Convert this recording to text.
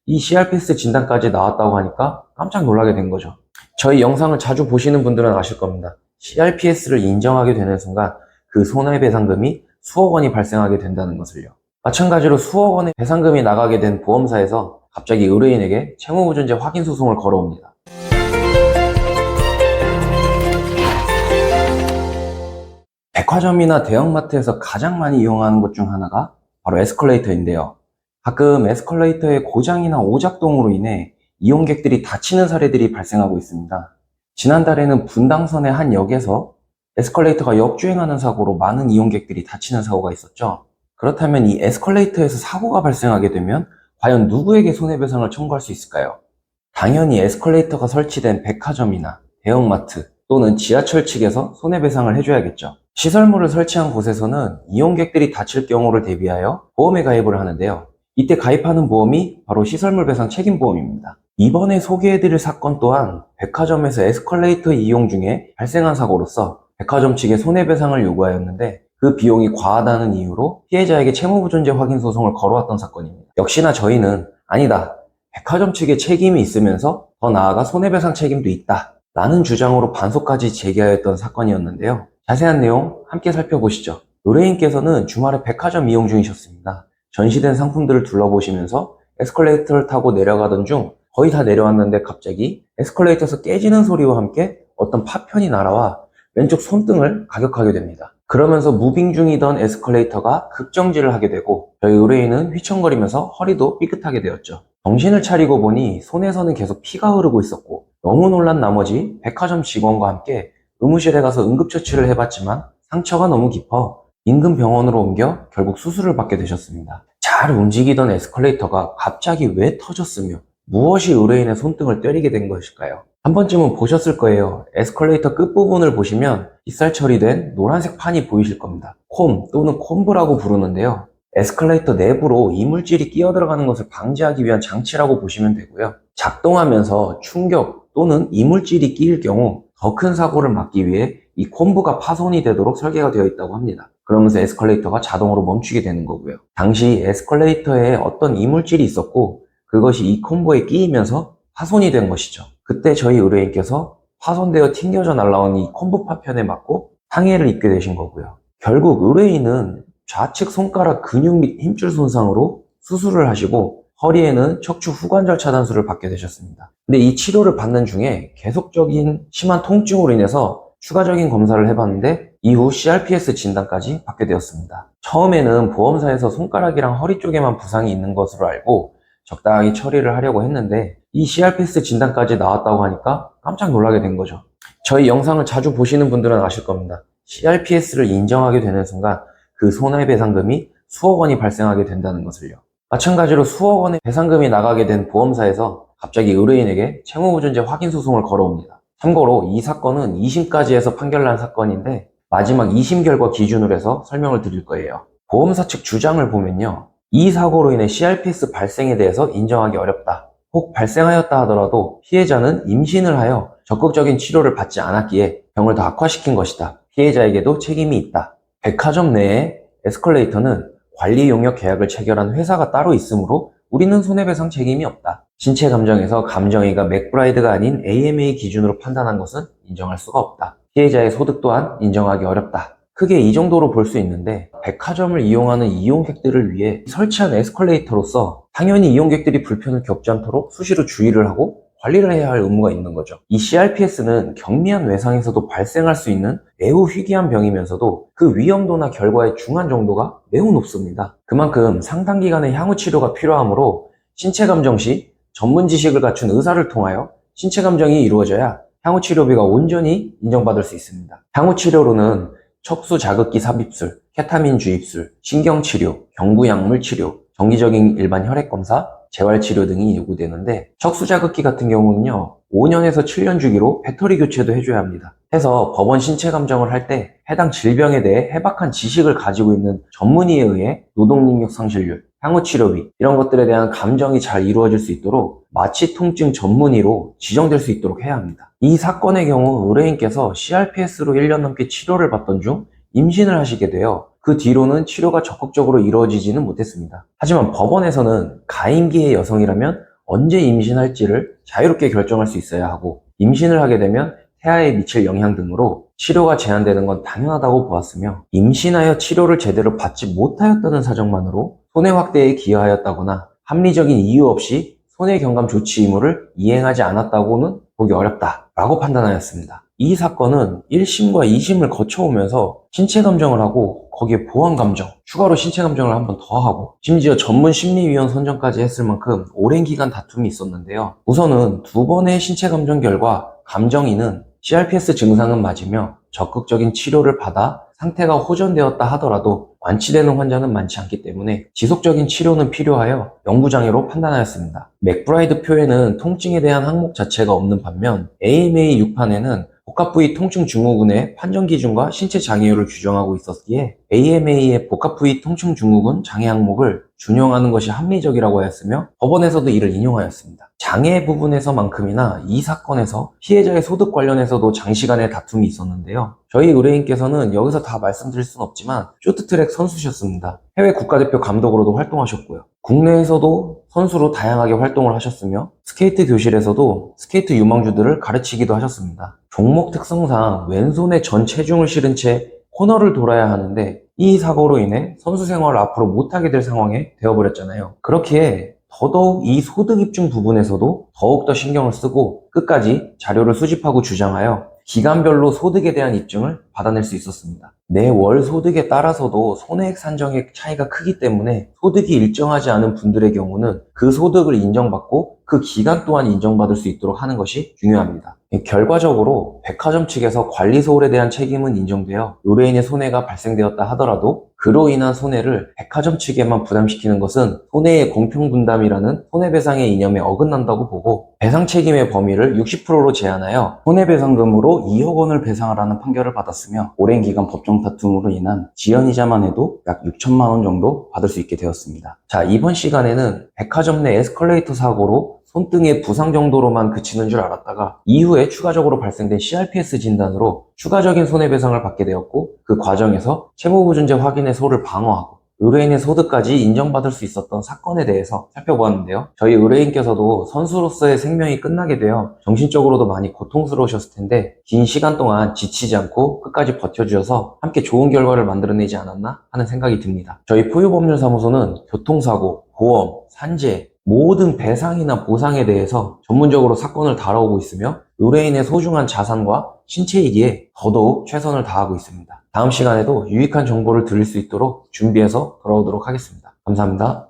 이 CRPS 진단까지 나왔다고 하니까 깜짝 놀라게 된 거죠. 저희 영상을 자주 보시는 분들은 아실 겁니다. CRPS를 인정하게 되는 순간 그 손해배상금이 수억 원이 발생하게 된다는 것을요. 마찬가지로 수억 원의 배상금이 나가게 된 보험사에서 갑자기 의뢰인에게 채무보존제 확인 소송을 걸어옵니다. 백화점이나 대형마트에서 가장 많이 이용하는 것 중 하나가 바로 에스컬레이터인데요. 가끔 에스컬레이터의 고장이나 오작동으로 인해 이용객들이 다치는 사례들이 발생하고 있습니다. 지난달에는 분당선의 한 역에서 에스컬레이터가 역주행하는 사고로 많은 이용객들이 다치는 사고가 있었죠. 그렇다면 이 에스컬레이터에서 사고가 발생하게 되면 과연 누구에게 손해배상을 청구할 수 있을까요? 당연히 에스컬레이터가 설치된 백화점이나 대형마트 또는 지하철 측에서 손해배상을 해줘야겠죠. 시설물을 설치한 곳에서는 이용객들이 다칠 경우를 대비하여 보험에 가입을 하는데요. 이때 가입하는 보험이 바로 시설물 배상 책임보험입니다. 이번에 소개해드릴 사건 또한 백화점에서 에스컬레이터 이용 중에 발생한 사고로서 백화점 측에 손해배상을 요구하였는데 그 비용이 과하다는 이유로 피해자에게 채무보존제 확인 소송을 걸어왔던 사건입니다. 역시나 저희는 아니다, 백화점 측에 책임이 있으면서 더 나아가 손해배상 책임도 있다 라는 주장으로 반소까지 제기하였던 사건이었는데요. 자세한 내용 함께 살펴보시죠. 의뢰인께서는 주말에 백화점 이용 중이셨습니다. 전시된 상품들을 둘러보시면서 에스컬레이터를 타고 내려가던 중 거의 다 내려왔는데 갑자기 에스컬레이터에서 깨지는 소리와 함께 어떤 파편이 날아와 왼쪽 손등을 가격하게 됩니다. 그러면서 무빙 중이던 에스컬레이터가 급정지를 하게 되고 저희 의뢰인은 휘청거리면서 허리도 삐끗하게 되었죠. 정신을 차리고 보니 손에서는 계속 피가 흐르고 있었고 너무 놀란 나머지 백화점 직원과 함께 의무실에 가서 응급처치를 해봤지만 상처가 너무 깊어 인근 병원으로 옮겨 결국 수술을 받게 되셨습니다. 잘 움직이던 에스컬레이터가 갑자기 왜 터졌으며 무엇이 의뢰인의 손등을 때리게 된 것일까요? 한 번쯤은 보셨을 거예요. 에스컬레이터 끝부분을 보시면 빗살 처리된 노란색 판이 보이실 겁니다. 콤 또는 콤브라고 부르는데요. 에스컬레이터 내부로 이물질이 끼어 들어가는 것을 방지하기 위한 장치라고 보시면 되고요. 작동하면서 충격 또는 이물질이 끼일 경우 더 큰 사고를 막기 위해 이 콤브가 파손이 되도록 설계가 되어 있다고 합니다. 그러면서 에스컬레이터가 자동으로 멈추게 되는 거고요. 당시 에스컬레이터에 어떤 이물질이 있었고 그것이 이 콤보에 끼이면서 파손이 된 것이죠. 그때 저희 의뢰인께서 파손되어 튕겨져 날아온 이 콤보 파편에 맞고 상해를 입게 되신 거고요. 결국 의뢰인은 좌측 손가락 근육 및 힘줄 손상으로 수술을 하시고 허리에는 척추 후관절 차단술을 받게 되셨습니다. 근데 이 치료를 받는 중에 계속적인 심한 통증으로 인해서 추가적인 검사를 해봤는데 이후 CRPS 진단까지 받게 되었습니다. 처음에는 보험사에서 손가락이랑 허리 쪽에만 부상이 있는 것으로 알고 적당히 처리를 하려고 했는데 이 CRPS 진단까지 나왔다고 하니까 깜짝 놀라게 된 거죠. 저희 영상을 자주 보시는 분들은 아실 겁니다. CRPS를 인정하게 되는 순간 그 손해배상금이 수억 원이 발생하게 된다는 것을요. 마찬가지로 수억 원의 배상금이 나가게 된 보험사에서 갑자기 의뢰인에게 채무보존제 확인 소송을 걸어옵니다. 참고로 이 사건은 2심까지 해서 판결난 사건인데 마지막 2심 결과 기준으로 해서 설명을 드릴 거예요. 보험사 측 주장을 보면요. 이 사고로 인해 CRPS 발생에 대해서 인정하기 어렵다. 혹 발생하였다 하더라도 피해자는 임신을 하여 적극적인 치료를 받지 않았기에 병을 더 악화시킨 것이다. 피해자에게도 책임이 있다. 백화점 내에 에스컬레이터는 관리 용역 계약을 체결한 회사가 따로 있으므로 우리는 손해배상 책임이 없다. 신체 감정에서 감정이가 맥브라이드가 아닌 AMA 기준으로 판단한 것은 인정할 수가 없다. 피해자의 소득 또한 인정하기 어렵다. 크게 이 정도로 볼 수 있는데 백화점을 이용하는 이용객들을 위해 설치한 에스컬레이터로서 당연히 이용객들이 불편을 겪지 않도록 수시로 주의를 하고 관리를 해야 할 의무가 있는 거죠. 이 CRPS는 경미한 외상에서도 발생할 수 있는 매우 희귀한 병이면서도 그 위험도나 결과의 중한 정도가 매우 높습니다. 그만큼 상당 기간의 향후 치료가 필요하므로 신체 감정 시 전문 지식을 갖춘 의사를 통하여 신체 감정이 이루어져야 향후 치료비가 온전히 인정받을 수 있습니다. 향후 치료로는 척수 자극기 삽입술, 케타민 주입술, 신경치료, 경구약물 치료, 정기적인 일반 혈액검사, 재활치료 등이 요구되는데 척수자극기 같은 경우는요 5년에서 7년 주기로 배터리 교체도 해줘야 합니다. 해서 법원 신체 감정을 할 때 해당 질병에 대해 해박한 지식을 가지고 있는 전문의에 의해 노동능력 상실률, 향후치료비 이런 것들에 대한 감정이 잘 이루어질 수 있도록 마취통증 전문의로 지정될 수 있도록 해야 합니다. 이 사건의 경우 의뢰인께서 CRPS로 1년 넘게 치료를 받던 중 임신을 하시게 되어 그 뒤로는 치료가 적극적으로 이루어지지는 못했습니다. 하지만 법원에서는 가임기의 여성이라면 언제 임신할지를 자유롭게 결정할 수 있어야 하고, 임신을 하게 되면 태아에 미칠 영향 등으로 치료가 제한되는 건 당연하다고 보았으며, 임신하여 치료를 제대로 받지 못하였다는 사정만으로 손해 확대에 기여하였다거나 합리적인 이유 없이 손해 경감 조치 의무를 이행하지 않았다고는 보기 어렵다라고 판단하였습니다. 이 사건은 1심과 2심을 거쳐오면서 신체 감정을 하고 거기에 보완 감정, 추가로 신체 감정을 한 번 더 하고 심지어 전문 심리위원 선정까지 했을 만큼 오랜 기간 다툼이 있었는데요. 우선은 두 번의 신체 감정 결과 감정인은 CRPS 증상은 맞으며 적극적인 치료를 받아 상태가 호전되었다 하더라도 완치되는 환자는 많지 않기 때문에 지속적인 치료는 필요하여 영구장애로 판단하였습니다. 맥브라이드 표에는 통증에 대한 항목 자체가 없는 반면 AMA 6판에는 복합부위 통증 증후군의 판정 기준과 신체 장애율을 규정하고 있었기에 AMA의 복합부위 통증 증후군 장애 항목을 준용하는 것이 합리적이라고 하였으며 법원에서도 이를 인용하였습니다. 장애 부분에서만큼이나 이 사건에서 피해자의 소득 관련해서도 장시간의 다툼이 있었는데요. 저희 의뢰인께서는 여기서 다 말씀드릴 수는 없지만 쇼트트랙 선수셨습니다. 해외 국가대표 감독으로도 활동하셨고요. 국내에서도 선수로 다양하게 활동을 하셨으며 스케이트 교실에서도 스케이트 유망주들을 가르치기도 하셨습니다. 종목 특성상 왼손에 전 체중을 실은 채 코너를 돌아야 하는데 이 사고로 인해 선수 생활을 앞으로 못하게 될 상황에 되어버렸잖아요. 그렇기에 더더욱 이 소득 입증 부분에서도 더욱더 신경을 쓰고 끝까지 자료를 수집하고 주장하여 기간별로 소득에 대한 입증을 받아낼 수 있었습니다. 내 월 소득에 따라서도 손해액 산정의 차이가 크기 때문에 소득이 일정하지 않은 분들의 경우는 그 소득을 인정받고 그 기간 또한 인정받을 수 있도록 하는 것이 중요합니다. 결과적으로 백화점 측에서 관리 소홀에 대한 책임은 인정되어 의뢰인의 손해가 발생되었다 하더라도 그로 인한 손해를 백화점 측에만 부담시키는 것은 손해의 공평분담이라는 손해배상의 이념에 어긋난다고 보고 배상 책임의 범위를 60%로 제한하여 손해배상금으로 2억 원을 배상하라는 판결을 받았으며 오랜 기간 법정 다툼으로 인한 지연이자만 해도 약 6천만 원 정도 받을 수 있게 되었습니다. 자, 이번 시간에는 백화점 내 에스컬레이터 사고로 손등의 부상 정도로만 그치는 줄 알았다가 이후에 추가적으로 발생된 CRPS 진단으로 추가적인 손해배상을 받게 되었고 그 과정에서 채무보증제 확인의 소를 방어하고 의뢰인의 소득까지 인정받을 수 있었던 사건에 대해서 살펴보았는데요. 저희 의뢰인께서도 선수로서의 생명이 끝나게 되어 정신적으로도 많이 고통스러우셨을 텐데 긴 시간 동안 지치지 않고 끝까지 버텨주셔서 함께 좋은 결과를 만들어내지 않았나 하는 생각이 듭니다. 저희 포유법률사무소는 교통사고, 보험, 산재, 모든 배상이나 보상에 대해서 전문적으로 사건을 다뤄오고 있으며 의뢰인의 소중한 자산과 신체이기에 더더욱 최선을 다하고 있습니다. 다음 시간에도 유익한 정보를 드릴 수 있도록 준비해서 돌아오도록 하겠습니다. 감사합니다.